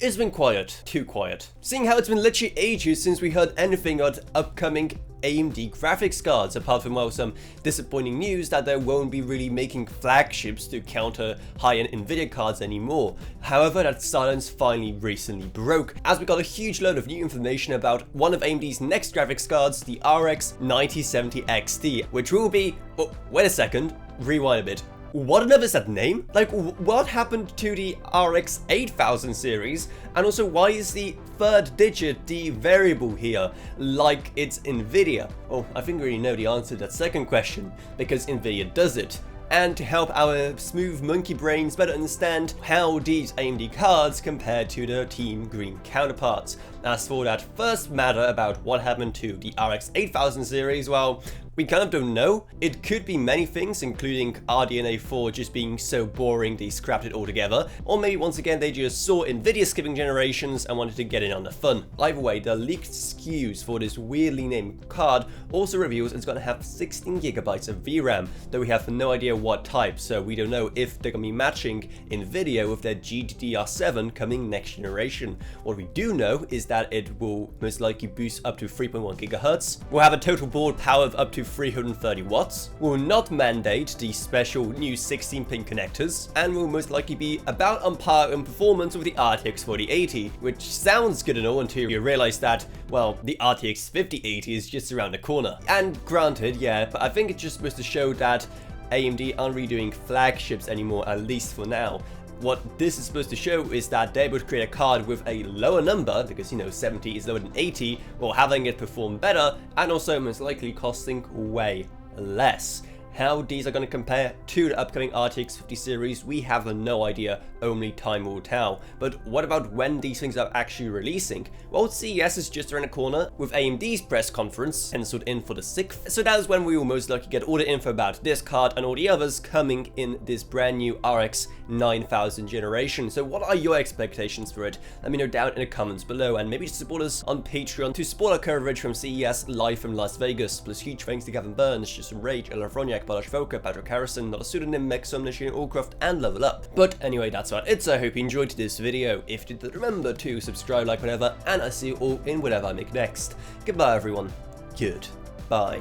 It's been quiet, too quiet. Seeing how it's been literally ages since we heard anything on upcoming AMD graphics cards, apart from, well, some disappointing news that they won't be really making flagships to counter high-end Nvidia cards anymore. However, that silence finally recently broke, as we got a huge load of new information about one of AMD's next graphics cards, the RX 9070 XT, which will be... oh, wait a second, rewind a bit. What on earth is that name? Like, what happened to the RX 8000 series? And also, why is the third digit the variable here, like it's Nvidia? Oh, I think we already know the answer to that second question, because Nvidia does it. And to help our smooth monkey brains better understand how these AMD cards compare to their Team Green counterparts. As for that first matter about what happened to the RX 8000 series, well, we kind of don't know. It could be many things, including RDNA 4 just being so boring they scrapped it altogether, or maybe once again they just saw Nvidia skipping generations and wanted to get in on the fun. Either way, the leaked SKUs for this weirdly named card also reveals it's going to have 16GB of VRAM, though we have no idea what type, so we don't know if they're going to be matching Nvidia with their GDDR7 coming next generation. What we do know is that it will most likely boost up to 3.1 GHz, will have a total board power of up to 330 watts, will not mandate the special new 16-pin connectors, and will most likely be about on par in performance with the RTX 4080, which sounds good and all until you realize that, well, the RTX 5080 is just around the corner. And granted, yeah, but I think it's just supposed to show that AMD aren't really doing flagships anymore, at least for now. What this is supposed to show is that they would create a card with a lower number, because, you know, 70 is lower than 80, while having it perform better, and also most likely costing way less. How these are going to compare to the upcoming RTX 50 series, we have no idea, only time will tell. But what about when these things are actually releasing? Well, CES is just around the corner, with AMD's press conference penciled in for the 6th, so that is when we will most likely get all the info about this card and all the others coming in this brand new RX 9000 generation. So what are your expectations for it? Let me know down in the comments below, and maybe support us on Patreon to support our coverage from CES live from Las Vegas. Plus huge thanks to Gavin Burns, Jason Rage, Elafroniak, Balash Voka, Patrick Harrison, Not a Pseudonym, Mex, Omniscient, Allcroft, and Level Up. But anyway, that's about it, so I hope you enjoyed this video. If you did, remember to subscribe, like, whatever, and I'll see you all in whatever I make next. Goodbye, everyone. Goodbye.